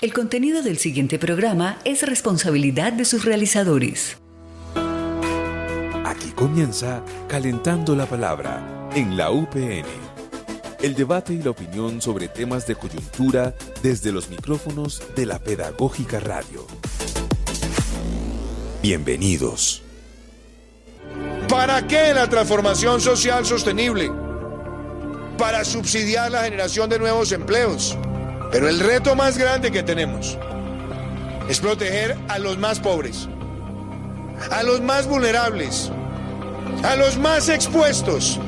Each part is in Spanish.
El contenido del siguiente programa es responsabilidad de sus realizadores. Aquí comienza Calentando la Palabra en la UPN. El debate y la opinión sobre temas de coyuntura desde los micrófonos de la Pedagógica Radio. Bienvenidos. ¿Para qué la transformación social sostenible? Para subsidiar la generación de nuevos empleos. Pero el reto más grande que tenemos es proteger a los más pobres, a los más vulnerables, a los más expuestos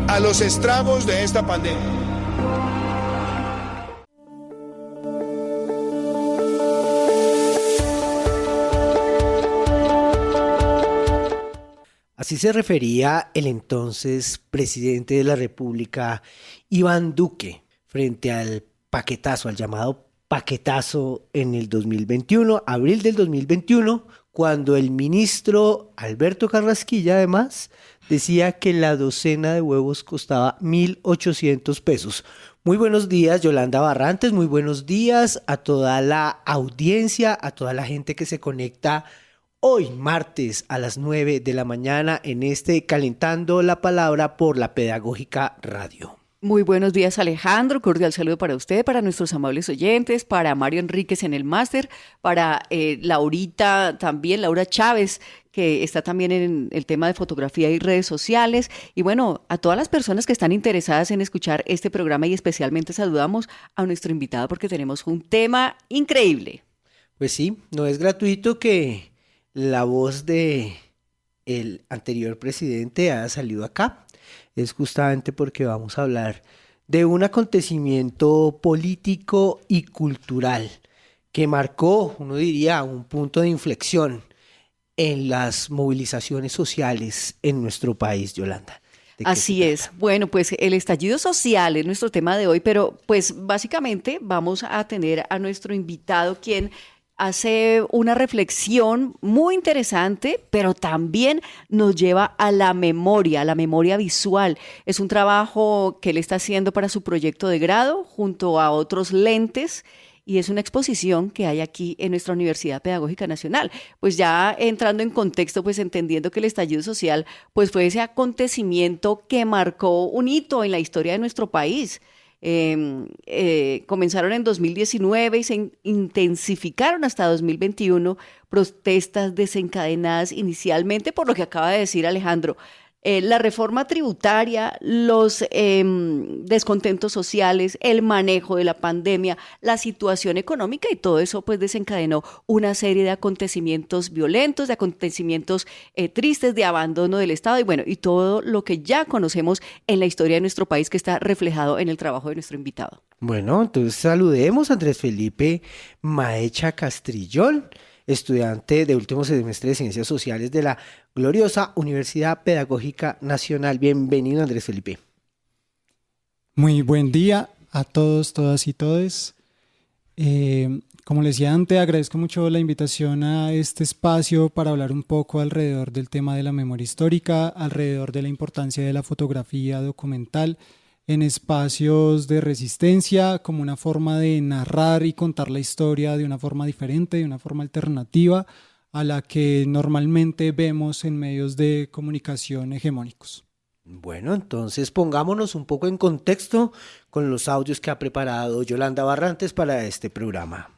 a los estragos de esta pandemia. Así se refería el entonces presidente de la República, Iván Duque, frente al paquetazo, al llamado paquetazo en el 2021, abril del 2021, cuando el ministro Alberto Carrasquilla, además, decía que la docena de huevos costaba 1.800 pesos. Muy buenos días, Yolanda Barrantes, muy buenos días a toda la audiencia, a toda la gente que se conecta hoy, martes, a las 9 de la mañana, en este Calentando la Palabra por la Pedagógica Radio. Muy buenos días, Alejandro. Cordial saludo para usted, para nuestros amables oyentes, para Mario Enríquez en el máster, para Laurita también, Laura Chávez, que está también en el tema de fotografía y redes sociales. Y bueno, a todas las personas que están interesadas en escuchar este programa, y especialmente saludamos a nuestro invitado porque tenemos un tema increíble. Pues sí, no es gratuito que la voz de el anterior presidente haya salido acá. Es justamente porque vamos a hablar de un acontecimiento político y cultural que marcó, uno diría, un punto de inflexión en las movilizaciones sociales en nuestro país, Yolanda. Así es. Bueno, pues el estallido social es nuestro tema de hoy, pero pues básicamente vamos a tener a nuestro invitado quien hace una reflexión muy interesante, pero también nos lleva a la memoria visual. Es un trabajo que él está haciendo para su proyecto de grado junto a otros lentes y es una exposición que hay aquí en nuestra Universidad Pedagógica Nacional. Pues ya entrando en contexto, pues entendiendo que el estallido social pues fue ese acontecimiento que marcó un hito en la historia de nuestro país. Comenzaron en 2019 y se intensificaron hasta 2021 protestas desencadenadas inicialmente por lo que acaba de decir Alejandro, la reforma tributaria, los descontentos sociales, el manejo de la pandemia, la situación económica y todo eso pues desencadenó una serie de acontecimientos violentos, de acontecimientos tristes, de abandono del Estado y bueno, y todo lo que ya conocemos en la historia de nuestro país que está reflejado en el trabajo de nuestro invitado. Bueno, entonces saludemos a Andrés Felipe Maecha Castrillón, estudiante de último semestre de Ciencias Sociales de la gloriosa Universidad Pedagógica Nacional. Bienvenido, Andrés Felipe. Muy buen día a todos, todas y todes. Como les decía antes, agradezco mucho la invitación a este espacio para hablar un poco alrededor del tema de la memoria histórica, alrededor de la importancia de la fotografía documental en espacios de resistencia como una forma de narrar y contar la historia de una forma diferente, de una forma alternativa a la que normalmente vemos en medios de comunicación hegemónicos. Bueno, entonces pongámonos un poco en contexto con los audios que ha preparado Yolanda Barrantes para este programa.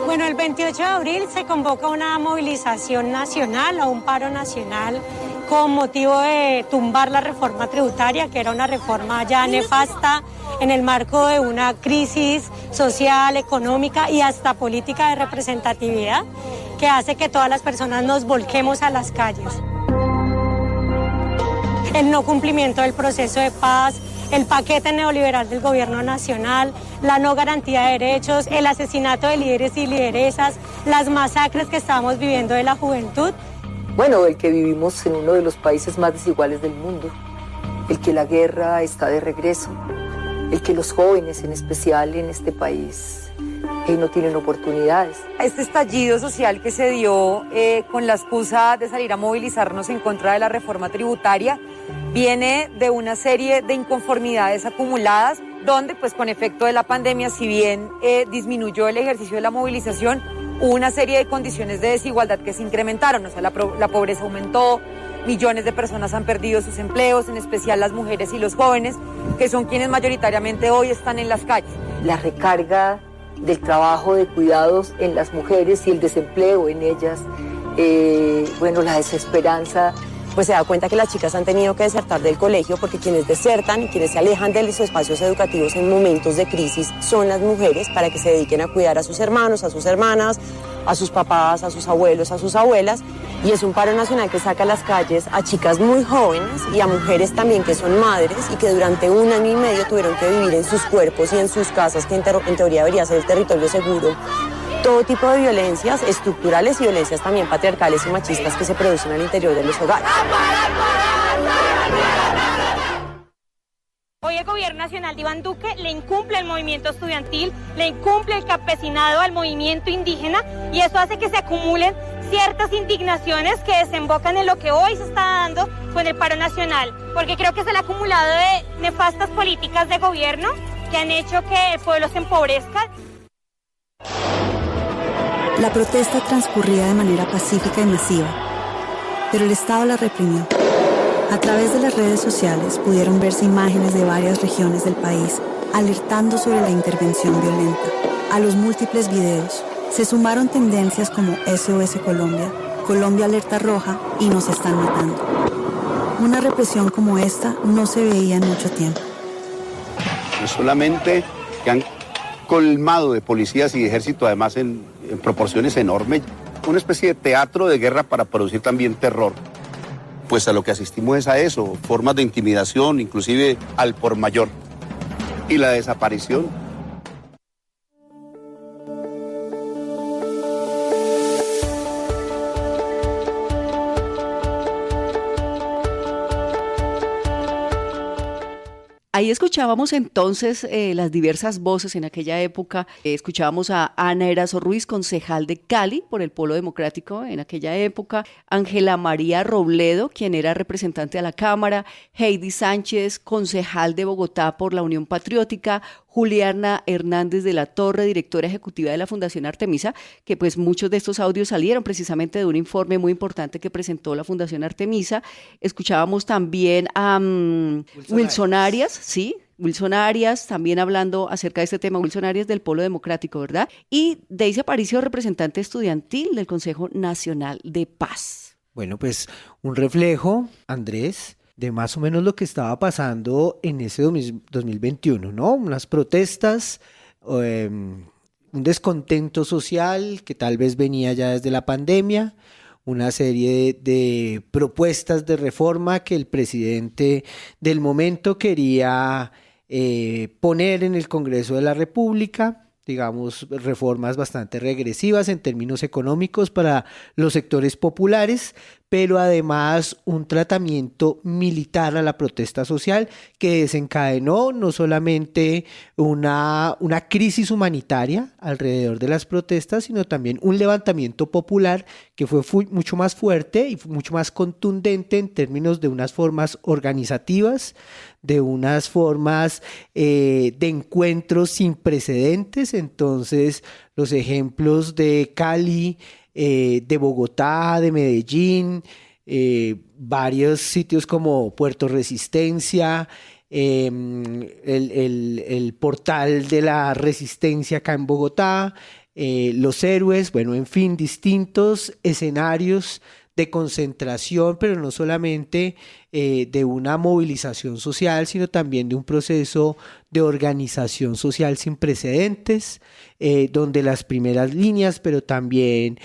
Bueno, el 28 de abril se convoca una movilización nacional o un paro nacional con motivo de tumbar la reforma tributaria, que era una reforma ya nefasta en el marco de una crisis social, económica y hasta política de representatividad, que hace que todas las personas nos volquemos a las calles. El no cumplimiento del proceso de paz, el paquete neoliberal del gobierno nacional, la no garantía de derechos, el asesinato de líderes y lideresas, las masacres que estamos viviendo de la juventud. Bueno, el que vivimos en uno de los países más desiguales del mundo, el que la guerra está de regreso, el que los jóvenes en especial en este país no tienen oportunidades. Este estallido social que se dio con la excusa de salir a movilizarnos en contra de la reforma tributaria viene de una serie de inconformidades acumuladas donde pues con efecto de la pandemia, si bien disminuyó el ejercicio de la movilización, hubo una serie de condiciones de desigualdad que se incrementaron, o sea, la pobreza aumentó, millones de personas han perdido sus empleos, en especial las mujeres y los jóvenes, que son quienes mayoritariamente hoy están en las calles. La recarga del trabajo de cuidados en las mujeres y el desempleo en ellas, la desesperanza. Pues se da cuenta que las chicas han tenido que desertar del colegio porque quienes desertan y quienes se alejan de los espacios educativos en momentos de crisis son las mujeres para que se dediquen a cuidar a sus hermanos, a sus hermanas, a sus papás, a sus abuelos, a sus abuelas. Y es un paro nacional que saca a las calles a chicas muy jóvenes y a mujeres también que son madres y que durante 1 año y medio tuvieron que vivir en sus cuerpos y en sus casas, que en teoría debería ser el territorio seguro. Todo tipo de violencias estructurales y violencias también patriarcales y machistas que se producen al interior de los hogares. Hoy el gobierno nacional de Iván Duque le incumple el movimiento estudiantil, le incumple el campesinado al movimiento indígena y eso hace que se acumulen ciertas indignaciones que desembocan en lo que hoy se está dando con el paro nacional, porque creo que es el acumulado de nefastas políticas de gobierno que han hecho que el pueblo se empobrezca. La protesta transcurría de manera pacífica y masiva, pero el Estado la reprimió. A través de las redes sociales pudieron verse imágenes de varias regiones del país alertando sobre la intervención violenta. A los múltiples videos se sumaron tendencias como SOS Colombia, Colombia Alerta Roja y Nos Están Matando. Una represión como esta no se veía en mucho tiempo. No solamente que han colmado de policías y ejército, además en proporciones enormes, una especie de teatro de guerra para producir también terror. Pues a lo que asistimos es a eso, formas de intimidación, inclusive al por mayor, y la desaparición. Ahí escuchábamos entonces las diversas voces en aquella época. Escuchábamos a Ana Erazo Ruiz, concejal de Cali por el Polo Democrático en aquella época, Ángela María Robledo, quien era representante a la Cámara, Heidi Sánchez, concejal de Bogotá por la Unión Patriótica, Juliana Hernández de la Torre, directora ejecutiva de la Fundación Artemisa, que pues muchos de estos audios salieron precisamente de un informe muy importante que presentó la Fundación Artemisa. Escuchábamos también a Wilson Arias, sí, Wilson Arias, también hablando acerca de este tema, Wilson Arias del Polo Democrático, ¿verdad? Y Deisy Aparicio, representante estudiantil del Consejo Nacional de Paz. Bueno, pues un reflejo, Andrés, de más o menos lo que estaba pasando en ese 2021, ¿no? Unas protestas, un descontento social que tal vez venía ya desde la pandemia, una serie de propuestas de reforma que el presidente del momento quería poner en el Congreso de la República, digamos, reformas bastante regresivas en términos económicos para los sectores populares, pero además un tratamiento militar a la protesta social que desencadenó no solamente una crisis humanitaria alrededor de las protestas, sino también un levantamiento popular que fue mucho más fuerte y mucho más contundente en términos de unas formas organizativas, de unas formas de encuentros sin precedentes. Entonces, los ejemplos de Cali, de Bogotá, de Medellín, varios sitios como Puerto Resistencia, el portal de la Resistencia acá en Bogotá, Los Héroes, bueno, en fin, distintos escenarios de concentración, pero no solamente de una movilización social, sino también de un proceso de organización social sin precedentes, donde las primeras líneas, pero también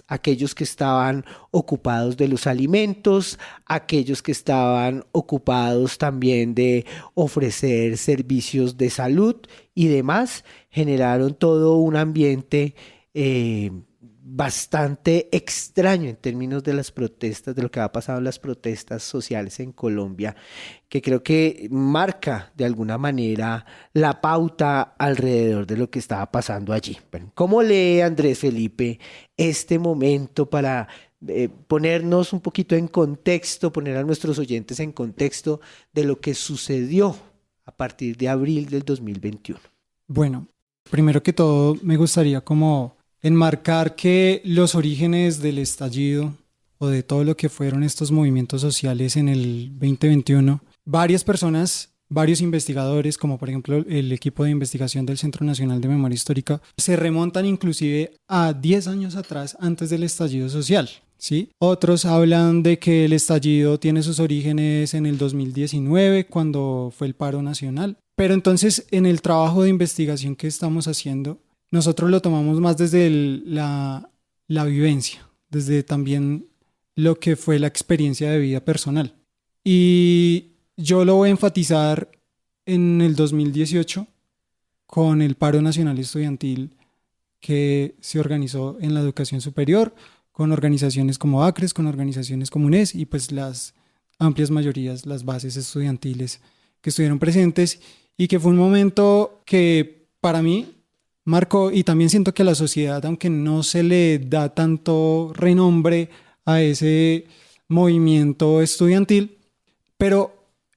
aquellos que estaban ocupados de los alimentos, aquellos que estaban ocupados también de ofrecer servicios de salud y demás, generaron todo un ambiente bastante extraño en términos de las protestas, de lo que ha pasado en las protestas sociales en Colombia, que creo que marca de alguna manera la pauta alrededor de lo que estaba pasando allí. Bueno, ¿cómo lee Andrés Felipe este momento para ponernos un poquito en contexto, poner a nuestros oyentes en contexto de lo que sucedió a partir de abril del 2021? Bueno, primero que todo me gustaría como enmarcar que los orígenes del estallido o de todo lo que fueron estos movimientos sociales en el 2021, varias personas, varios investigadores, como por ejemplo el equipo de investigación del Centro Nacional de Memoria Histórica, se remontan inclusive a 10 años atrás, antes del estallido social, ¿sí? Otros hablan de que el estallido tiene sus orígenes en el 2019, cuando fue el paro nacional. Pero entonces, en el trabajo de investigación que estamos haciendo, nosotros lo tomamos más desde la vivencia, desde también lo que fue la experiencia de vida personal. Y yo lo voy a enfatizar en el 2018 con el paro nacional estudiantil que se organizó en la educación superior, con organizaciones como ACRES, con organizaciones como UNES y pues las amplias mayorías, las bases estudiantiles que estuvieron presentes, y que fue un momento que para mí marcó, y también siento que a la sociedad, aunque no se le da tanto renombre a ese movimiento estudiantil, pero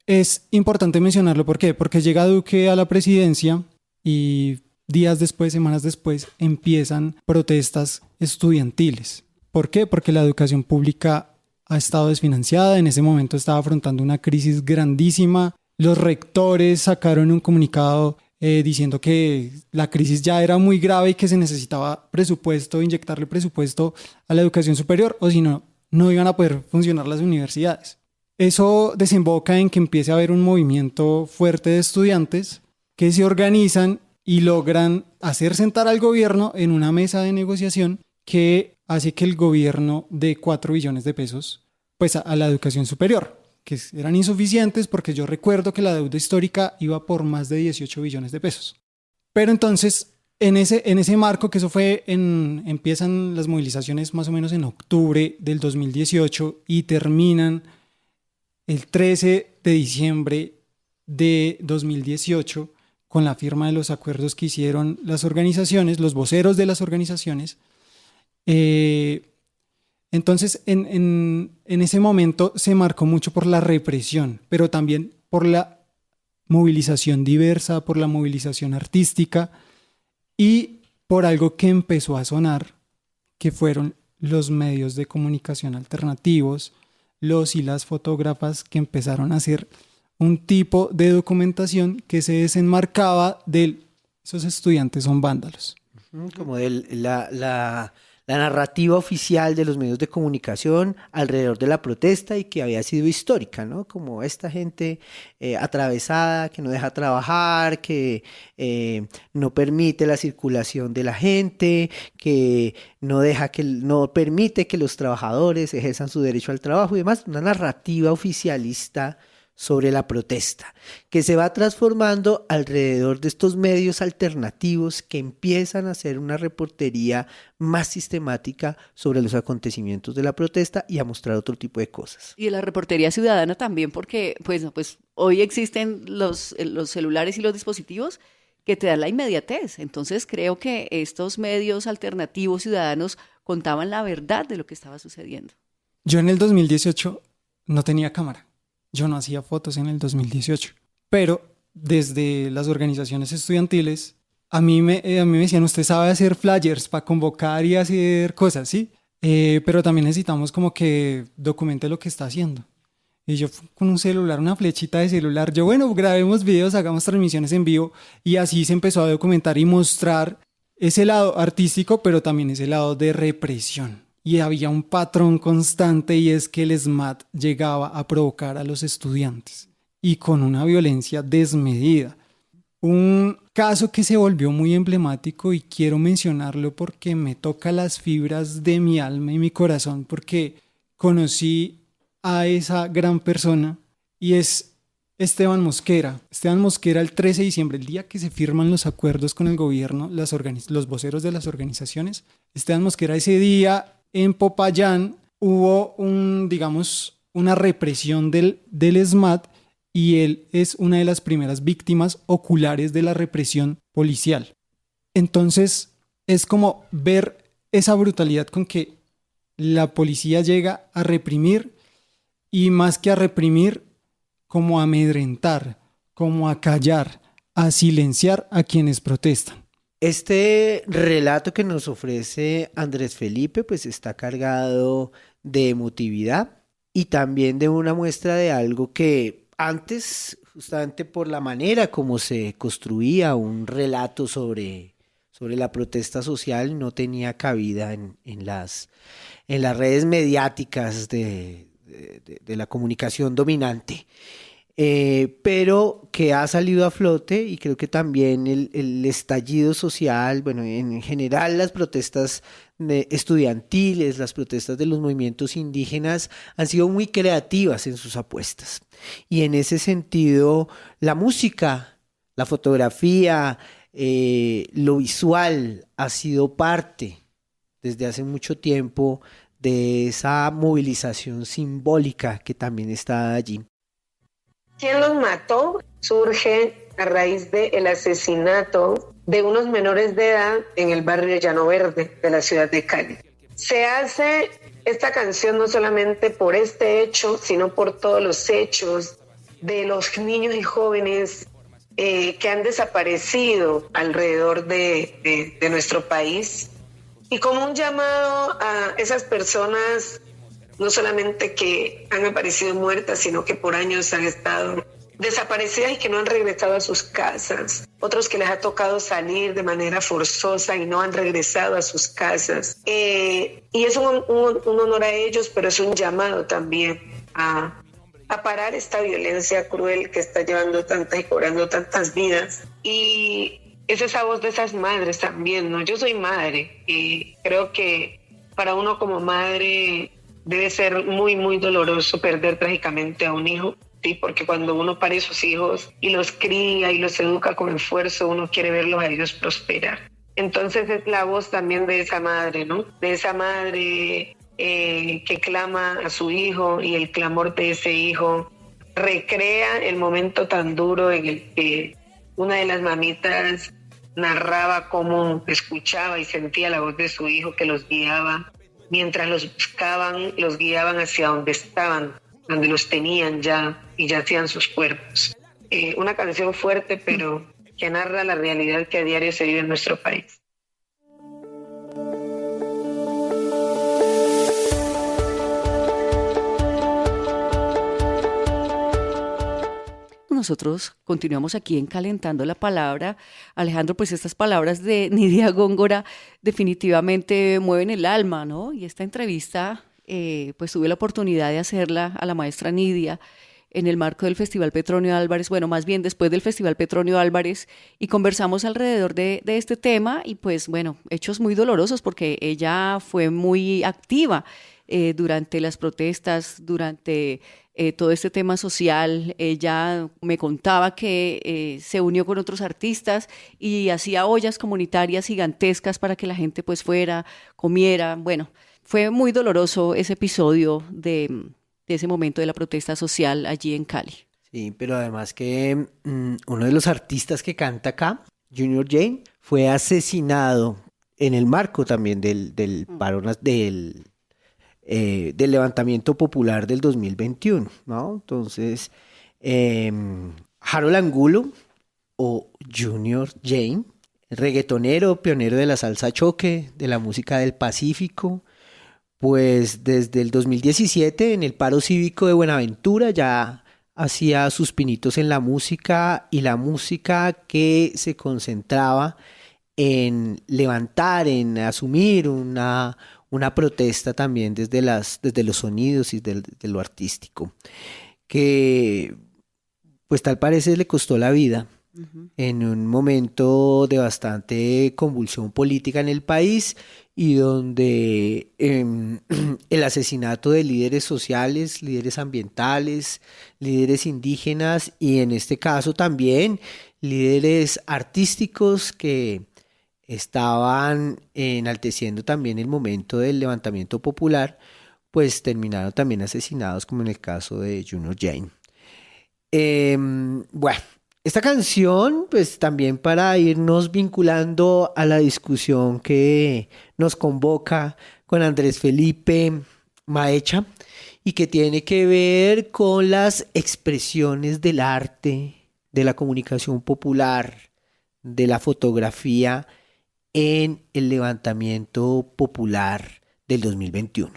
es importante mencionarlo. ¿Por qué? Porque llega Duque a la presidencia y días después, semanas después, empiezan protestas estudiantiles. ¿Por qué? Porque la educación pública ha estado desfinanciada, en ese momento estaba afrontando una crisis grandísima. Los rectores sacaron un comunicado diciendo que la crisis ya era muy grave y que se necesitaba presupuesto, inyectarle presupuesto a la educación superior, o si no, no iban a poder funcionar las universidades. Eso desemboca en que empiece a haber un movimiento fuerte de estudiantes que se organizan y logran hacer sentar al gobierno en una mesa de negociación que hace que el gobierno dé 4 billones de pesos pues, a la educación superior, que eran insuficientes porque yo recuerdo que la deuda histórica iba por más de 18 billones de pesos. Pero entonces, en ese marco, que eso fue empiezan las movilizaciones más o menos en octubre del 2018 y terminan el 13 de diciembre de 2018 con la firma de los acuerdos que hicieron las organizaciones, los voceros de las organizaciones. Entonces, en ese momento se marcó mucho por la represión, pero también por la movilización diversa, por la movilización artística y por algo que empezó a sonar, que fueron los medios de comunicación alternativos, los y las fotógrafas que empezaron a hacer un tipo de documentación que se desenmarcaba de esos estudiantes son vándalos. Como de la narrativa oficial de los medios de comunicación alrededor de la protesta y que había sido histórica, ¿no? Como esta gente atravesada, que no deja trabajar, que no permite la circulación de la gente, que no permite que los trabajadores ejerzan su derecho al trabajo y demás. Una narrativa oficialista sobre la protesta, que se va transformando alrededor de estos medios alternativos que empiezan a hacer una reportería más sistemática sobre los acontecimientos de la protesta y a mostrar otro tipo de cosas. Y de la reportería ciudadana también, porque pues hoy existen los celulares y los dispositivos que te dan la inmediatez. Entonces creo que estos medios alternativos ciudadanos contaban la verdad de lo que estaba sucediendo. Yo en el 2018 no tenía cámara. Yo no hacía fotos en el 2018, pero desde las organizaciones estudiantiles a mí me decían, usted sabe hacer flyers para convocar y hacer cosas, ¿sí? Pero también necesitamos como que documente lo que está haciendo. Y yo con un celular, una flechita de celular, bueno, grabemos videos, hagamos transmisiones en vivo, y así se empezó a documentar y mostrar ese lado artístico, pero también ese lado de represión. Y había un patrón constante, y es que el SMAT llegaba a provocar a los estudiantes y con una violencia desmedida. Un caso que se volvió muy emblemático y quiero mencionarlo porque me toca las fibras de mi alma y mi corazón, porque conocí a esa gran persona y es Esteban Mosquera. Esteban Mosquera, el 13 de diciembre, el día que se firman los acuerdos con el gobierno, los voceros de las organizaciones, Esteban Mosquera, ese día en Popayán hubo una represión del SMAT, y él es una de las primeras víctimas oculares de la represión policial. Entonces es como ver esa brutalidad con que la policía llega a reprimir, y más que a reprimir, como a amedrentar, como a callar, a silenciar a quienes protestan. Este relato que nos ofrece Andrés Felipe pues está cargado de emotividad y también de una muestra de algo que antes, justamente por la manera como se construía un relato sobre la protesta social, no tenía cabida en las redes mediáticas de la comunicación dominante. Pero que ha salido a flote, y creo que también el estallido social, bueno, en general las protestas estudiantiles, las protestas de los movimientos indígenas han sido muy creativas en sus apuestas. Y en ese sentido, la música, la fotografía, lo visual ha sido parte desde hace mucho tiempo de esa movilización simbólica que también está allí. ¿Quién los mató? Surge a raíz del asesinato de unos menores de edad en el barrio Llano Verde de la ciudad de Cali. Se hace esta canción no solamente por este hecho, sino por todos los hechos de los niños y jóvenes que han desaparecido alrededor de nuestro país, y como un llamado a esas personas no solamente que han aparecido muertas, sino que por años han estado desaparecidas y que no han regresado a sus casas. Otros que les ha tocado salir de manera forzosa y no han regresado a sus casas. Y es un honor a ellos, pero es un llamado también a parar esta violencia cruel que está llevando tantas y cobrando tantas vidas. Y es esa voz de esas madres también, ¿no? Yo soy madre y creo que para uno como madre debe ser muy, muy doloroso perder trágicamente a un hijo, ¿sí? Porque cuando uno pare a sus hijos y los cría y los educa con esfuerzo, uno quiere verlos a ellos prosperar. Entonces es la voz también de esa madre, ¿no? De esa madre que clama a su hijo, y el clamor de ese hijo recrea el momento tan duro en el que una de las mamitas narraba cómo escuchaba y sentía la voz de su hijo que los guiaba. Mientras los buscaban, los guiaban hacia donde estaban, donde los tenían ya y yacían sus cuerpos. Una canción fuerte, pero que narra la realidad que a diario se vive en nuestro país. Nosotros continuamos aquí en Calentando la Palabra. Alejandro, pues estas palabras de Nidia Góngora definitivamente mueven el alma, ¿no? Y esta entrevista, pues tuve la oportunidad de hacerla a la maestra Nidia en el marco del Festival Petronio Álvarez, bueno, más bien después del Festival Petronio Álvarez, y conversamos alrededor de este tema, y pues bueno, hechos muy dolorosos porque ella fue muy activa durante las protestas, durante todo este tema social. Ella me contaba que se unió con otros artistas y hacía ollas comunitarias gigantescas para que la gente pues fuera, comiera. Bueno, fue muy doloroso ese episodio de ese momento de la protesta social allí en Cali. Sí, pero además que uno de los artistas que canta acá, Junior Jane, fue asesinado en el marco también del paro del levantamiento popular del 2021, ¿no? Entonces, Harold Angulo, o Junior Jane, reggaetonero, pionero de la salsa choque, de la música del Pacífico, pues desde el 2017 en el paro cívico de Buenaventura ya hacía sus pinitos en la música, y la música que se concentraba en levantar, en asumir una protesta también desde los sonidos y de lo artístico, que pues tal parece le costó la vida en un momento de bastante convulsión política en el país y donde el asesinato de líderes sociales, líderes ambientales, líderes indígenas y en este caso también líderes artísticos que estaban enalteciendo también el momento del levantamiento popular, pues terminaron también asesinados, como en el caso de Junior Jane. Bueno, esta canción, pues también para irnos vinculando a la discusión que nos convoca con Andrés Felipe Maecha y que tiene que ver con las expresiones del arte, de la comunicación popular, de la fotografía en el levantamiento popular del 2021.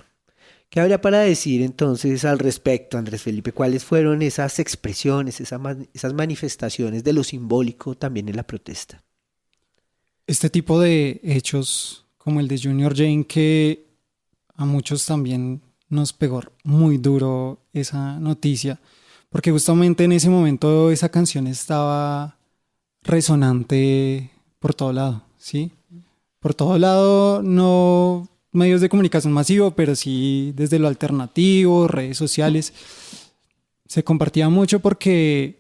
¿Qué habría para decir entonces al respecto, Andrés Felipe? ¿Cuáles fueron esas expresiones, esas manifestaciones de lo simbólico también en la protesta? Este tipo de hechos, como el de Junior Jane, que a muchos también nos pegó muy duro esa noticia, porque justamente en ese momento esa canción estaba resonante por todo lado, ¿sí? Por todo lado, no medios de comunicación masivo, pero sí desde lo alternativo, redes sociales, se compartía mucho porque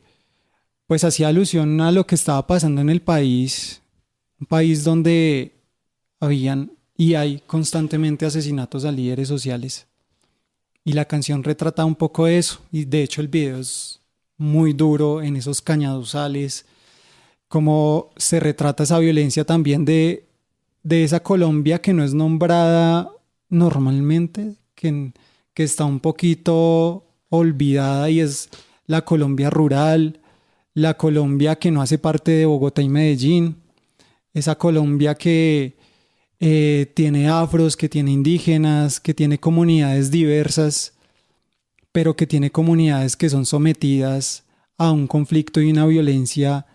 pues hacía alusión a lo que estaba pasando en el país, un país donde habían y hay constantemente asesinatos a líderes sociales. Y la canción retrata un poco eso, y de hecho el video es muy duro en esos cañaduzales, cómo se retrata esa violencia también de esa Colombia que no es nombrada normalmente, que está un poquito olvidada, y es la Colombia rural, la Colombia que no hace parte de Bogotá y Medellín, esa Colombia que tiene afros, que tiene indígenas, que tiene comunidades diversas, pero que tiene comunidades que son sometidas a un conflicto y una violencia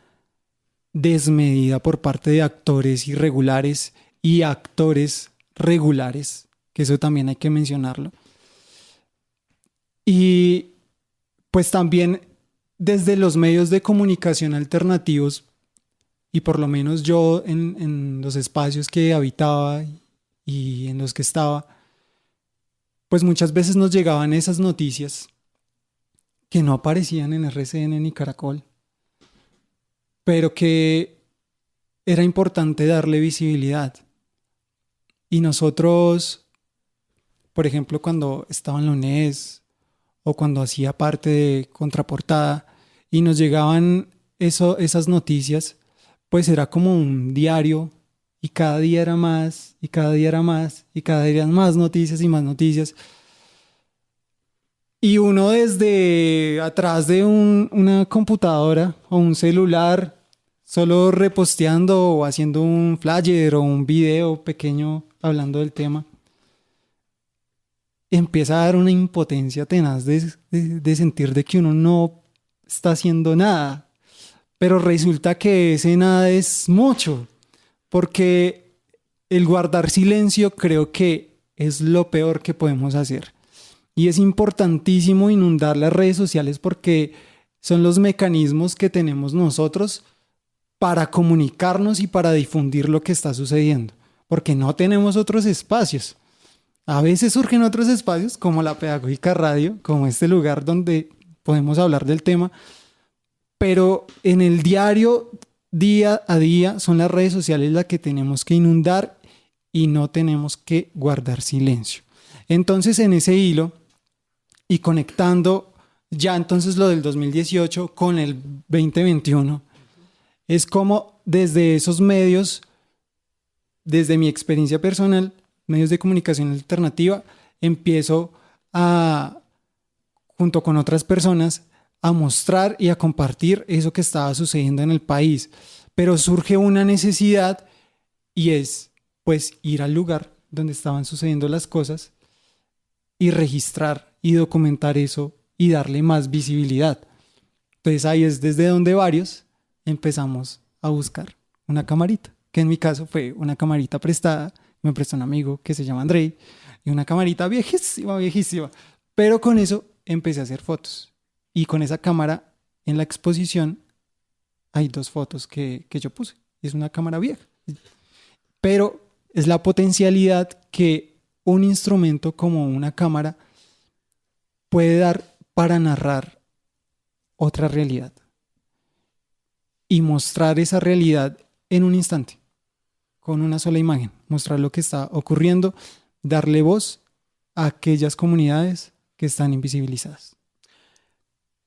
desmedida por parte de actores irregulares y actores regulares, que eso también hay que mencionarlo. Y pues también desde los medios de comunicación alternativos, y por lo menos yo en los espacios que habitaba y en los que estaba, pues muchas veces nos llegaban esas noticias que no aparecían en RCN ni Caracol, pero que era importante darle visibilidad. Y nosotros, por ejemplo, cuando estaba en la UNES o cuando hacía parte de Contraportada y nos llegaban esas noticias, pues era como un diario, y cada día era más, y cada día era más, y cada día eran más noticias y más noticias. Y uno desde atrás de una computadora o un celular, solo reposteando o haciendo un flyer o un video pequeño hablando del tema, empieza a dar una impotencia tenaz de sentir de que uno no está haciendo nada. Pero resulta que ese nada es mucho, porque el guardar silencio creo que es lo peor que podemos hacer. Y es importantísimo inundar las redes sociales porque son los mecanismos que tenemos nosotros para comunicarnos y para difundir lo que está sucediendo, porque no tenemos otros espacios. A veces surgen otros espacios como la Pedagógica Radio, como este lugar donde podemos hablar del tema, pero en el diario, día a día, son las redes sociales las que tenemos que inundar y no tenemos que guardar silencio. Entonces, en ese hilo y conectando ya entonces lo del 2018 con el 2021, es como desde esos medios, desde mi experiencia personal, medios de comunicación alternativa, empiezo a, junto con otras personas, a mostrar y a compartir eso que estaba sucediendo en el país. Pero surge una necesidad y es pues ir al lugar donde estaban sucediendo las cosas y registrar y documentar eso y darle más visibilidad. Entonces ahí es desde donde varios empezamos a buscar una camarita, que en mi caso fue una camarita prestada, me prestó un amigo que se llama Andrei, y una camarita viejísima, pero con eso empecé a hacer fotos. Y con esa cámara en la exposición hay 2 fotos que yo puse. Es una cámara vieja. Pero es la potencialidad que un instrumento como una cámara puede dar para narrar otra realidad y mostrar esa realidad en un instante, con una sola imagen, mostrar lo que está ocurriendo, darle voz a aquellas comunidades que están invisibilizadas.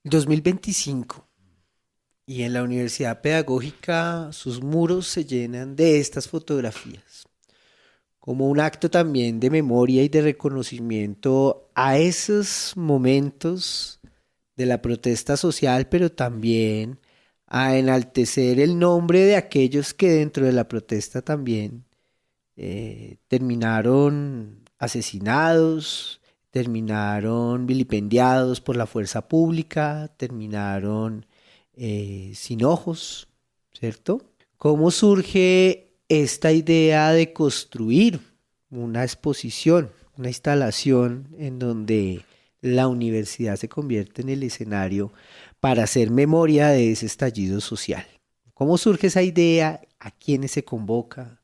2025 y en la Universidad Pedagógica sus muros se llenan de estas fotografías, como un acto también de memoria y de reconocimiento a esos momentos de la protesta social, pero también a enaltecer el nombre de aquellos que dentro de la protesta también terminaron asesinados, terminaron vilipendiados por la fuerza pública, terminaron sin ojos, ¿cierto? ¿Cómo surge esta idea de construir una exposición, una instalación en donde la universidad se convierte en el escenario para hacer memoria de ese estallido social? ¿Cómo surge esa idea? ¿A quiénes se convoca?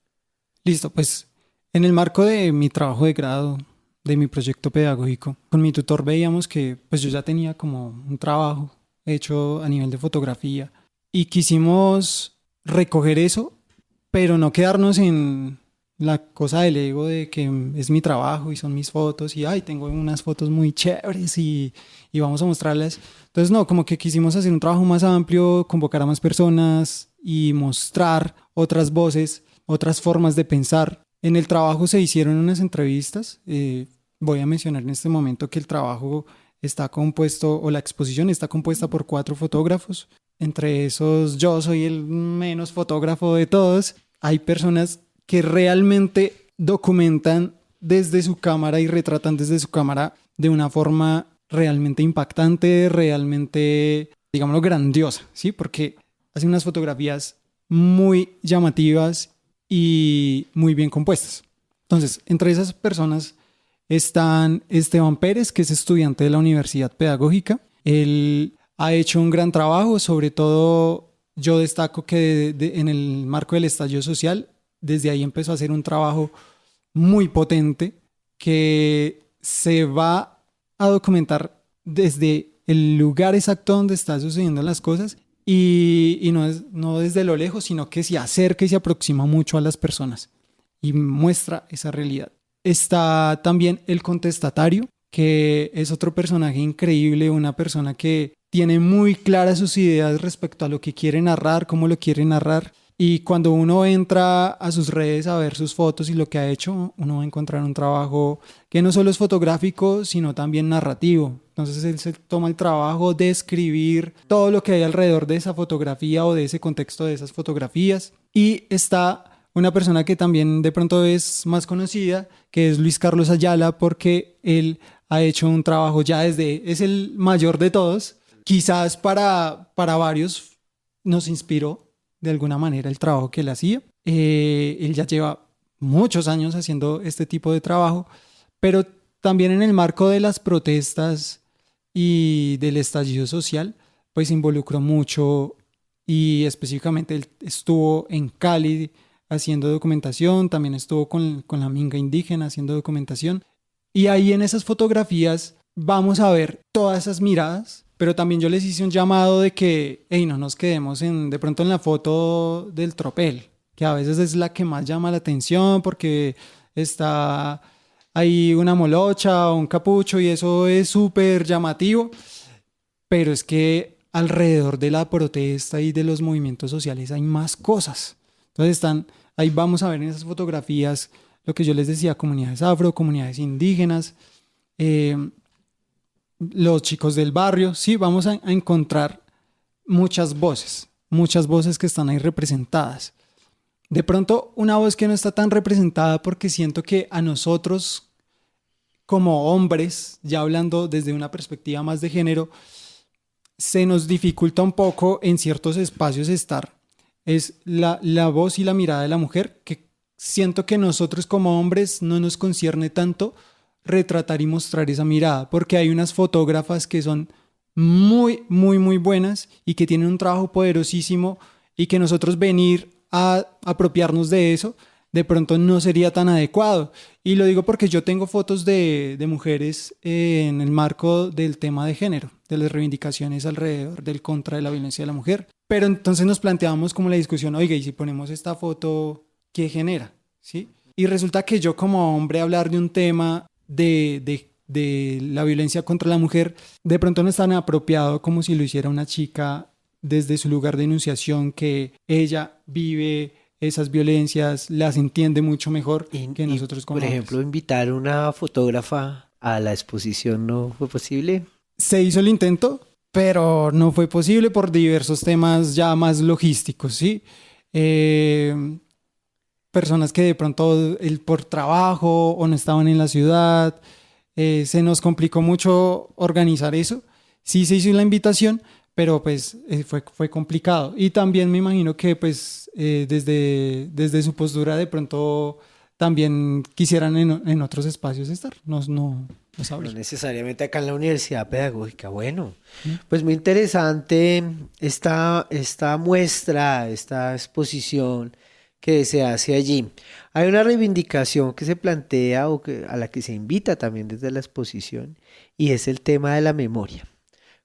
Listo, pues en el marco de mi trabajo de grado, de mi proyecto pedagógico, con mi tutor veíamos que pues yo ya tenía como un trabajo hecho a nivel de fotografía y quisimos recoger eso, pero no quedarnos en la cosa del ego de que es mi trabajo y son mis fotos y ay, tengo unas fotos muy chéveres y vamos a mostrarlas. Entonces no, como que quisimos hacer un trabajo más amplio, convocar a más personas y mostrar otras voces, otras formas de pensar. En el trabajo se hicieron unas entrevistas. Voy a mencionar en este momento que el trabajo está compuesto, o la exposición está compuesta por 4 fotógrafos. Entre esos yo soy el menos fotógrafo de todos. Hay personas que realmente documentan desde su cámara y retratan desde su cámara de una forma realmente impactante, realmente, digámoslo, grandiosa, ¿sí? Porque hacen unas fotografías muy llamativas y muy bien compuestas. Entonces, entre esas personas están Esteban Pérez, que es estudiante de la Universidad Pedagógica. Él ha hecho un gran trabajo, sobre todo yo destaco que en el marco del estallido social, desde ahí empezó a hacer un trabajo muy potente que se va a documentar desde el lugar exacto donde están sucediendo las cosas y no desde lo lejos, sino que se acerca y se aproxima mucho a las personas y muestra esa realidad. Está también el contestatario, que es otro personaje increíble, una persona que tiene muy claras sus ideas respecto a lo que quiere narrar, cómo lo quiere narrar. Y cuando uno entra a sus redes a ver sus fotos y lo que ha hecho, uno va a encontrar un trabajo que no solo es fotográfico, sino también narrativo. Entonces él se toma el trabajo de escribir todo lo que hay alrededor de esa fotografía o de ese contexto de esas fotografías. Y está una persona que también de pronto es más conocida, que es Luis Carlos Ayala, porque él ha hecho un trabajo ya es el mayor de todos. Quizás para varios nos inspiró de alguna manera el trabajo que él hacía. Él ya lleva muchos años haciendo este tipo de trabajo, pero también en el marco de las protestas y del estallido social, pues se involucró mucho y específicamente él estuvo en Cali haciendo documentación, también estuvo con la minga indígena haciendo documentación. Y ahí en esas fotografías vamos a ver todas esas miradas, pero también yo les hice un llamado de que no nos quedemos de pronto en la foto del tropel, que a veces es la que más llama la atención porque está ahí una molocha o un capucho y eso es súper llamativo, pero es que alrededor de la protesta y de los movimientos sociales hay más cosas. Entonces ahí vamos a ver en esas fotografías lo que yo les decía, comunidades afro, comunidades indígenas, los chicos del barrio. Sí, vamos a encontrar muchas voces que están ahí representadas. De pronto una voz que no está tan representada porque siento que a nosotros como hombres, ya hablando desde una perspectiva más de género, se nos dificulta un poco en ciertos espacios estar. Es la voz y la mirada de la mujer, que siento que nosotros como hombres no nos concierne tanto retratar y mostrar esa mirada, porque hay unas fotógrafas que son muy, muy, muy buenas y que tienen un trabajo poderosísimo y que nosotros venir a apropiarnos de eso de pronto no sería tan adecuado. Y lo digo porque yo tengo fotos de mujeres en el marco del tema de género, de las reivindicaciones alrededor del contra de la violencia de la mujer. Pero entonces nos planteábamos como la discusión, oiga, y si ponemos esta foto, ¿qué genera? ¿Sí? Y resulta que yo como hombre hablar de un tema de la violencia contra la mujer, de pronto no es tan apropiado como si lo hiciera una chica desde su lugar de enunciación, que ella vive esas violencias, las entiende mucho mejor que nosotros como por ejemplo, hombres. invitar una fotógrafa a la exposición no fue posible. Se hizo el intento, pero no fue posible por diversos temas ya más logísticos, ¿sí? Personas que de pronto por trabajo o no estaban en la ciudad, se nos complicó mucho organizar eso. Sí se hizo la invitación, pero pues fue complicado. Y también me imagino que pues desde su postura de pronto también quisieran en otros espacios estar. No sabría. No necesariamente acá en la Universidad Pedagógica. Bueno, pues muy interesante esta muestra, esta exposición que se hace allí. Hay una reivindicación que se plantea a la que se invita también desde la exposición, y es el tema de la memoria.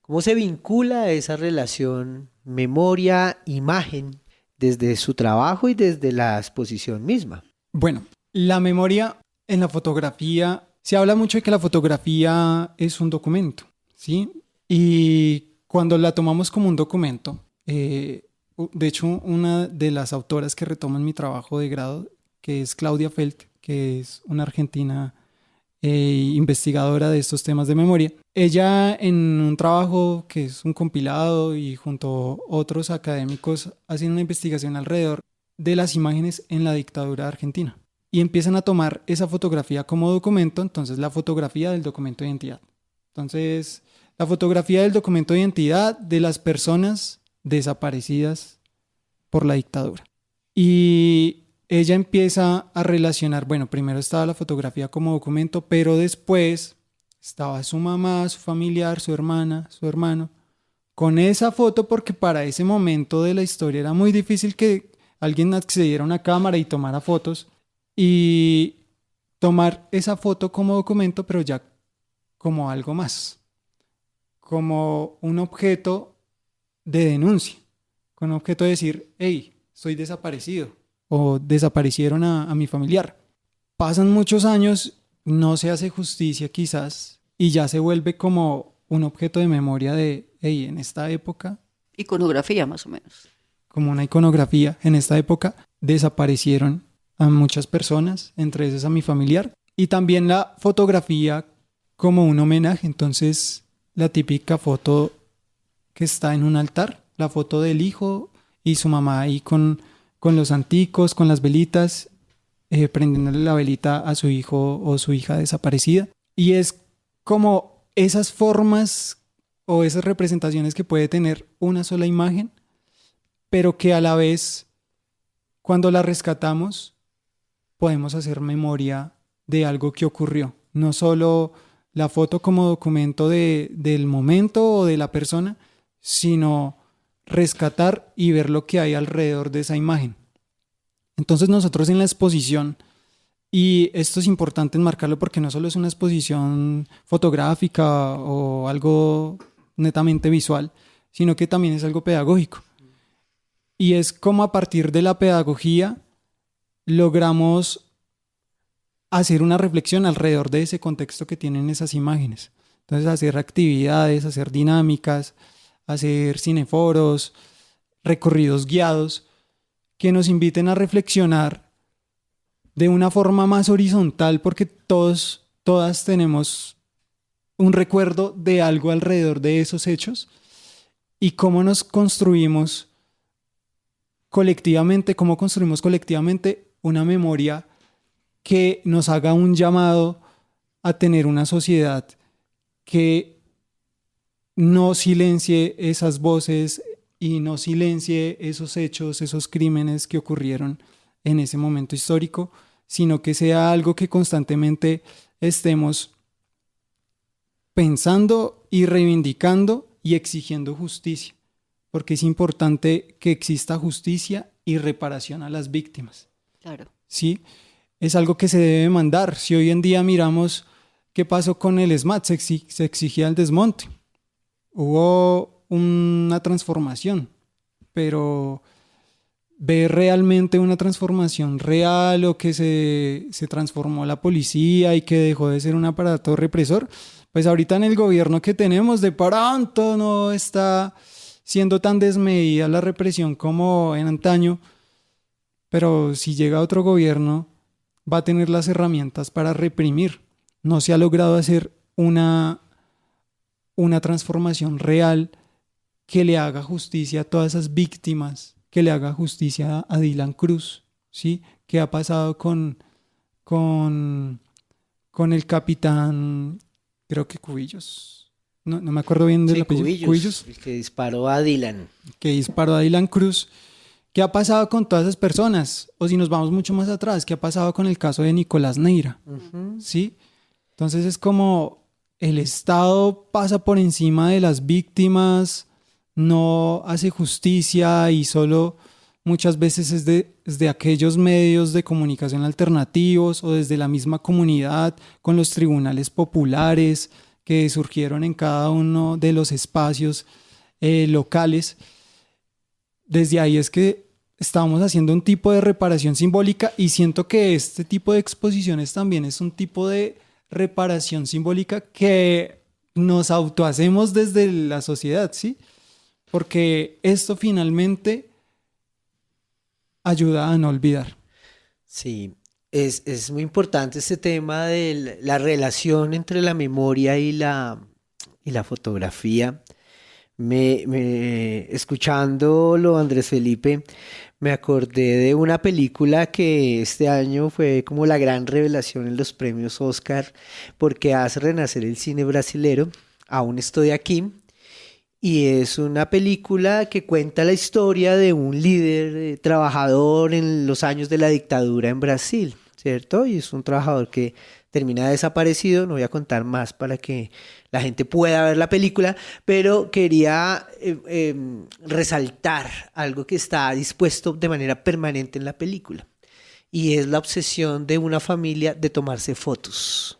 ¿Cómo se vincula esa relación memoria-imagen desde su trabajo y desde la exposición misma? Bueno, la memoria en la fotografía, se habla mucho de que la fotografía es un documento, ¿sí? Y cuando la tomamos como un documento, de hecho, una de las autoras que retoman mi trabajo de grado, que es Claudia Felt, que es una argentina investigadora de estos temas de memoria. Ella, en un trabajo que es un compilado y junto a otros académicos, hacen una investigación alrededor de las imágenes en la dictadura argentina y empiezan a tomar esa fotografía como documento, entonces la fotografía del documento de identidad. Entonces, la fotografía del documento de identidad de las personas desaparecidas por la dictadura. Y ella empieza a relacionar, bueno, primero estaba la fotografía como documento, pero después estaba su mamá, su familiar, su hermana, su hermano, con esa foto, porque para ese momento de la historia era muy difícil que alguien accediera a una cámara y tomara fotos, y tomar esa foto como documento, pero ya como algo más, como un objeto de denuncia, con objeto de decir, hey, soy desaparecido o desaparecieron a mi familiar. Pasan muchos años, no se hace justicia quizás y ya se vuelve como un objeto de memoria de, hey, en esta época. Iconografía más o menos. Como una iconografía, en esta época desaparecieron a muchas personas, entre esas a mi familiar. Y también la fotografía como un homenaje, entonces la típica foto que está en un altar, la foto del hijo y su mamá ahí con los anticos, con las velitas, prendiéndole la velita a su hijo o su hija desaparecida. Y es como esas formas o esas representaciones que puede tener una sola imagen, pero que a la vez, cuando la rescatamos, podemos hacer memoria de algo que ocurrió. No solo la foto como documento del momento o de la persona, sino rescatar y ver lo que hay alrededor de esa imagen. Entonces nosotros en la exposición, y esto es importante enmarcarlo porque no solo es una exposición fotográfica o algo netamente visual, sino que también es algo pedagógico. Y es como a partir de la pedagogía logramos hacer una reflexión alrededor de ese contexto que tienen esas imágenes. Entonces hacer actividades, hacer dinámicas, hacer cineforos, recorridos guiados que nos inviten a reflexionar de una forma más horizontal, porque todas tenemos un recuerdo de algo alrededor de esos hechos, y cómo nos construimos colectivamente, una memoria que nos haga un llamado a tener una sociedad que no silencie esas voces y no silencie esos hechos, esos crímenes que ocurrieron en ese momento histórico, sino que sea algo que constantemente estemos pensando y reivindicando y exigiendo justicia, porque es importante que exista justicia y reparación a las víctimas. Claro. ¿Sí? Es algo que se debe demandar. Si hoy en día miramos qué pasó con el SMAT, se exigía el desmonte. Hubo una transformación, pero ver realmente una transformación real o que se transformó la policía y que dejó de ser un aparato represor, pues ahorita en el gobierno que tenemos de pronto no está siendo tan desmedida la represión como en antaño, pero si llega otro gobierno va a tener las herramientas para reprimir. No se ha logrado hacer una transformación real que le haga justicia a todas esas víctimas, que le haga justicia a Dylan Cruz, ¿sí? ¿Qué ha pasado con el capitán, creo que Cubillos? No me acuerdo bien del apellido. Cubillos. El que disparó a Dylan. Que disparó a Dylan Cruz. ¿Qué ha pasado con todas esas personas? O si nos vamos mucho más atrás, ¿qué ha pasado con el caso de Nicolás Neira? ¿Sí? Entonces es como el Estado pasa por encima de las víctimas, no hace justicia y solo muchas veces es de aquellos medios de comunicación alternativos o desde la misma comunidad con los tribunales populares que surgieron en cada uno de los espacios locales. Desde ahí es que estamos haciendo un tipo de reparación simbólica y siento que este tipo de exposiciones también es un tipo de reparación simbólica que nos autohacemos desde la sociedad, ¿sí? Porque esto finalmente ayuda a no olvidar. Sí, es muy importante este tema de la relación entre la memoria y la fotografía. Escuchándolo, Andrés Felipe, me acordé de una película que este año fue como la gran revelación en los premios Oscar, porque hace renacer el cine brasilero. Aún estoy aquí. Y es una película que cuenta la historia de un líder trabajador en los años de la dictadura en Brasil, ¿cierto? Y es un trabajador que termina desaparecido. No voy a contar más para que la gente pueda ver la película, pero quería resaltar algo que está dispuesto de manera permanente en la película, y es la obsesión de una familia de tomarse fotos.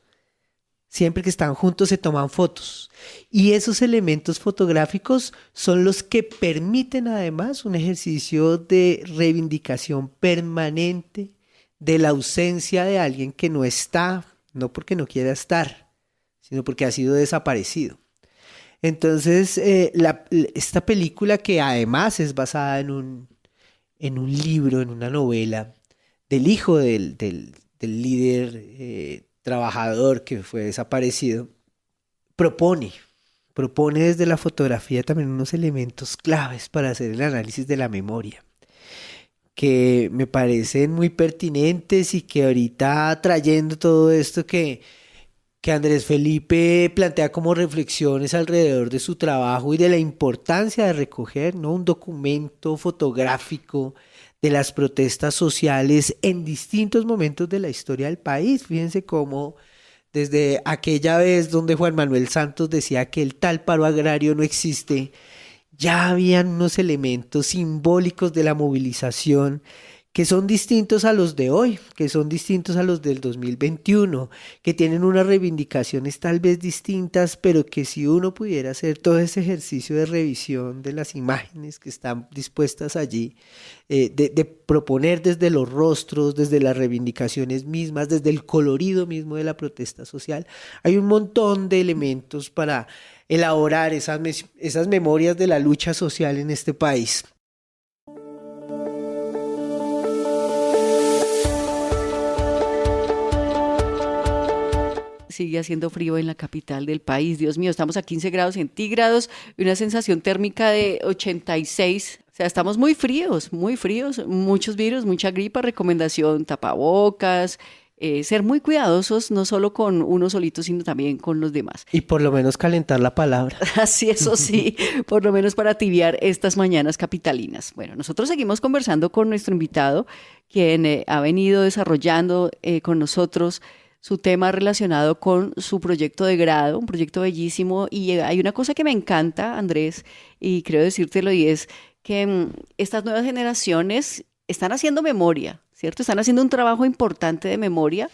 Siempre que están juntos se toman fotos. Y esos elementos fotográficos son los que permiten además un ejercicio de reivindicación permanente de la ausencia de alguien que no está, no porque no quiera estar, sino porque ha sido desaparecido. Entonces, esta película, que además es basada en un libro, en una novela del hijo del líder trabajador que fue desaparecido, propone desde la fotografía también unos elementos claves para hacer el análisis de la memoria, que me parecen muy pertinentes y que ahorita trayendo todo esto que Andrés Felipe plantea como reflexiones alrededor de su trabajo y de la importancia de recoger, ¿no?, un documento fotográfico de las protestas sociales en distintos momentos de la historia del país. Fíjense cómo desde aquella vez donde Juan Manuel Santos decía que el tal paro agrario no existe, ya habían unos elementos simbólicos de la movilización que son distintos a los de hoy, que son distintos a los del 2021, que tienen unas reivindicaciones tal vez distintas, pero que si uno pudiera hacer todo ese ejercicio de revisión de las imágenes que están dispuestas allí, de proponer desde los rostros, desde las reivindicaciones mismas, desde el colorido mismo de la protesta social, hay un montón de elementos para elaborar esas memorias de la lucha social en este país. Sigue haciendo frío en la capital del país. Dios mío, estamos a 15 grados centígrados y una sensación térmica de 86. O sea, estamos muy fríos, muchos virus, mucha gripa. Recomendación: tapabocas, ser muy cuidadosos, no solo con uno solito, sino también con los demás. Y por lo menos calentar la palabra. Así, eso sí, por lo menos para tibiar estas mañanas capitalinas. Bueno, nosotros seguimos conversando con nuestro invitado, quien ha venido desarrollando con nosotros su tema relacionado con su proyecto de grado, un proyecto bellísimo. Y hay una cosa que me encanta, Andrés, y creo decírtelo, y es que estas nuevas generaciones están haciendo memoria, ¿cierto? Están haciendo un trabajo importante de memoria,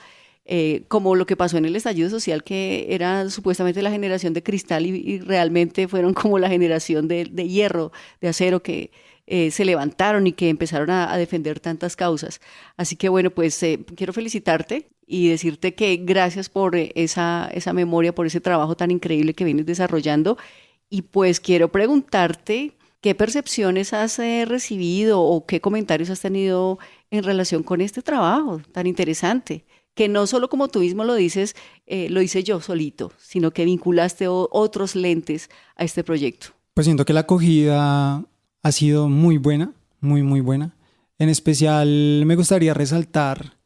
como lo que pasó en el estallido social, que era supuestamente la generación de cristal y realmente fueron como la generación de hierro, de acero, que se levantaron y que empezaron a defender tantas causas. Así que bueno, pues quiero felicitarte y decirte que gracias por esa memoria, por ese trabajo tan increíble que vienes desarrollando. Y pues quiero preguntarte qué percepciones has recibido o qué comentarios has tenido en relación con este trabajo tan interesante, que no solo, como tú mismo lo dices, lo hice yo solito, sino que vinculaste otros lentes a este proyecto. Pues siento que la acogida ha sido muy buena, muy, muy buena. En especial me gustaría resaltar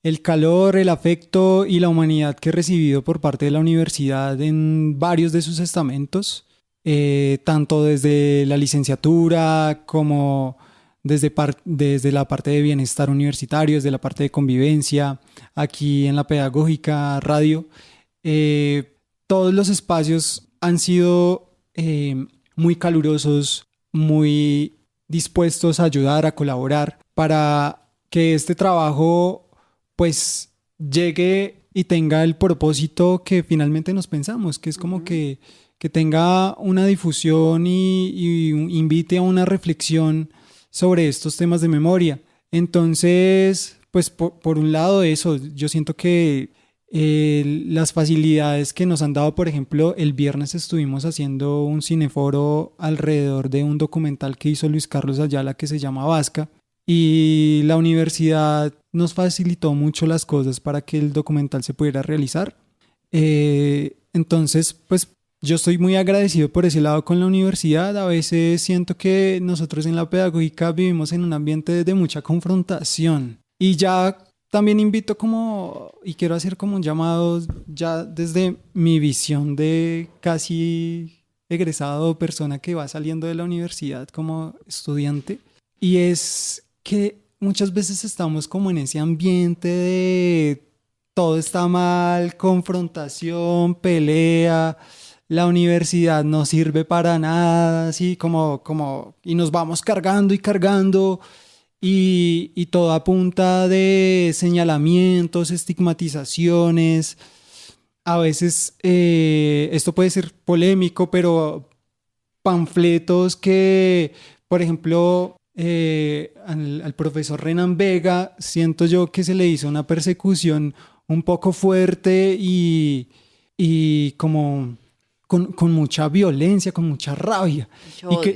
el calor, el afecto y la humanidad que he recibido por parte de la universidad en varios de sus estamentos, tanto desde la licenciatura como desde la parte de bienestar universitario, desde la parte de convivencia, aquí en la Pedagógica Radio. Todos los espacios han sido muy calurosos, muy dispuestos a ayudar, a colaborar para que este trabajo pues llegue y tenga el propósito que finalmente nos pensamos, que es como que tenga una difusión y invite a una reflexión sobre estos temas de memoria. Entonces, pues por un lado eso, yo siento que las facilidades que nos han dado, por ejemplo, el viernes estuvimos haciendo un cineforo alrededor de un documental que hizo Luis Carlos Ayala que se llama Vasca, y la universidad nos facilitó mucho las cosas para que el documental se pudiera realizar. Entonces, pues yo estoy muy agradecido por ese lado con la universidad. A veces siento que nosotros en la pedagógica vivimos en un ambiente de mucha confrontación, y ya también invito y quiero hacer como un llamado ya desde mi visión de casi egresado, persona que va saliendo de la universidad como estudiante, y es que muchas veces estamos como en ese ambiente de todo está mal, confrontación, pelea, la universidad no sirve para nada, así y nos vamos cargando y cargando, y todo a punta de señalamientos, estigmatizaciones. A veces esto puede ser polémico, pero panfletos que, por ejemplo, al profesor Renan Vega, siento yo que se le hizo una persecución un poco fuerte y como con mucha violencia, con mucha rabia.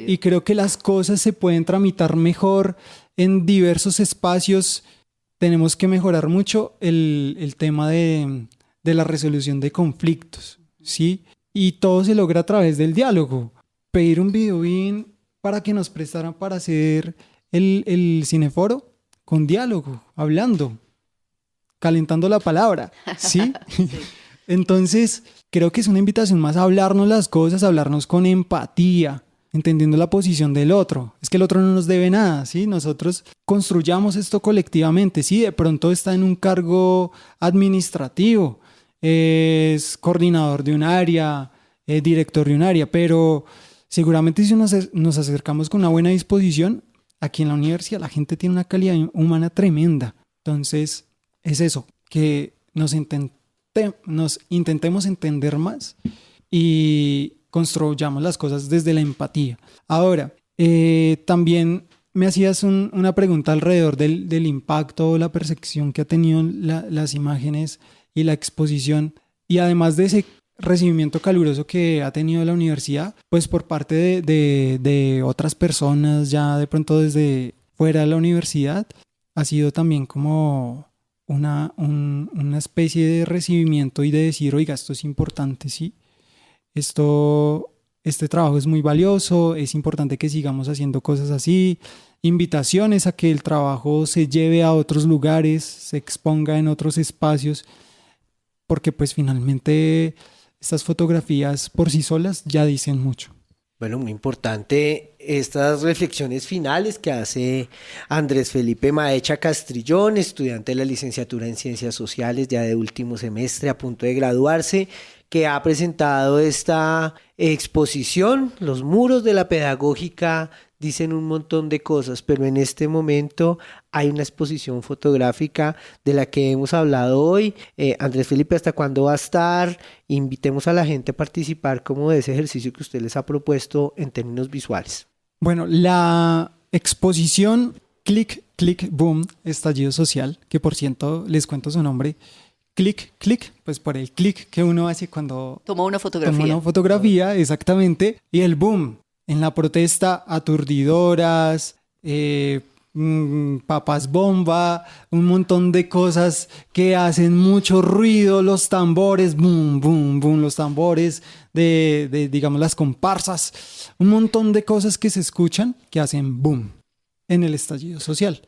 Y creo que las cosas se pueden tramitar mejor en diversos espacios. Tenemos que mejorar mucho el tema de la resolución de conflictos, ¿sí? Y todo se logra a través del diálogo. Pedir un videobeam para que nos prestaran para hacer el cineforo con diálogo, hablando, calentando la palabra, ¿sí? Sí. Entonces, creo que es una invitación más a hablarnos las cosas, a hablarnos con empatía, entendiendo la posición del otro. Es que el otro no nos debe nada, ¿sí? Nosotros construyamos esto colectivamente. Sí, de pronto está en un cargo administrativo, es coordinador de un área, director de un área, pero seguramente si nos acercamos con una buena disposición, aquí en la universidad la gente tiene una calidad humana tremenda. Entonces, es eso, que nos intentemos entender más y construyamos las cosas desde la empatía. Ahora, también me hacías una pregunta alrededor del impacto o la percepción que ha tenido las imágenes y la exposición, y además de ese recibimiento caluroso que ha tenido la universidad, pues por parte de otras personas ya de pronto desde fuera de la universidad, ha sido también como una especie de recibimiento y de decir, oiga, esto es importante, ¿sí? Este trabajo es muy valioso, es importante que sigamos haciendo cosas así, invitaciones a que el trabajo se lleve a otros lugares, se exponga en otros espacios, porque pues finalmente estas fotografías por sí solas ya dicen mucho. Bueno, muy importante estas reflexiones finales que hace Andrés Felipe Maecha Castrillón, estudiante de la licenciatura en Ciencias Sociales, ya de último semestre, a punto de graduarse, que ha presentado esta exposición. Los muros de la pedagógica dicen un montón de cosas, pero en este momento hay una exposición fotográfica de la que hemos hablado hoy. Andrés Felipe, ¿hasta cuándo va a estar? Invitemos a la gente a participar como de ese ejercicio que usted les ha propuesto en términos visuales. Bueno, la exposición Click, Click, Boom, Estallido Social, que por cierto les cuento su nombre. Click, click, pues por el click que uno hace cuando toma una fotografía. Toma una fotografía, exactamente. Y el boom, en la protesta, aturdidoras, papas bomba, un montón de cosas que hacen mucho ruido, los tambores, boom, boom, boom, los tambores de digamos, las comparsas, un montón de cosas que se escuchan que hacen boom en el estallido social.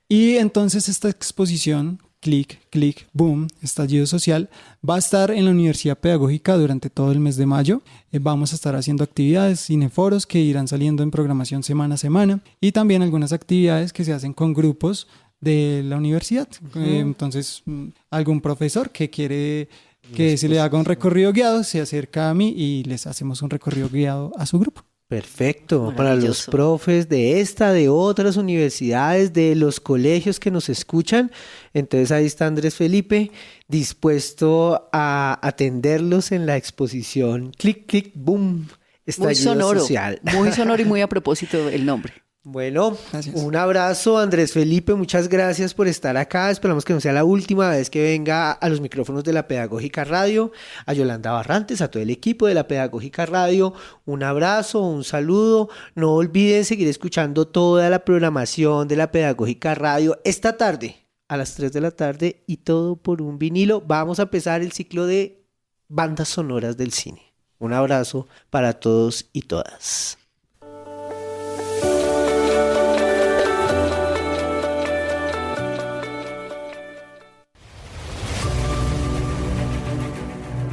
Y entonces esta exposición, Click, Click, Boom, Estallido Social, va a estar en la Universidad Pedagógica durante todo el mes de mayo. Vamos a estar haciendo actividades, cineforos que irán saliendo en programación semana a semana y también algunas actividades que se hacen con grupos de la universidad. Entonces, algún profesor que quiere que se le haga un recorrido guiado se acerca a mí y les hacemos un recorrido guiado a su grupo. Perfecto, para los profes de esta, de otras universidades, de los colegios que nos escuchan. Entonces ahí está Andrés Felipe, dispuesto a atenderlos en la exposición Click, Click, Boom, Estallido Social. Muy sonoro y muy a propósito el nombre. Bueno, un abrazo, Andrés Felipe, muchas gracias por estar acá. Esperamos que no sea la última vez que venga a los micrófonos de la Pedagógica Radio. A Yolanda Barrantes, a todo el equipo de la Pedagógica Radio, un abrazo, un saludo. No olviden seguir escuchando toda la programación de la Pedagógica Radio esta tarde a las 3 de la tarde y todo por un vinilo. Vamos a empezar el ciclo de bandas sonoras del cine. Un abrazo para todos y todas.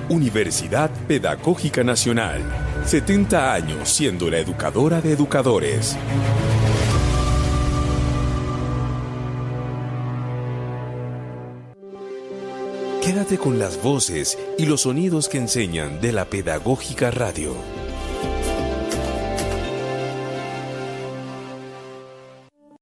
Universidad Pedagógica Nacional. 70 años siendo la educadora de educadores. Quédate con las voces y los sonidos que enseñan de la Pedagógica Radio.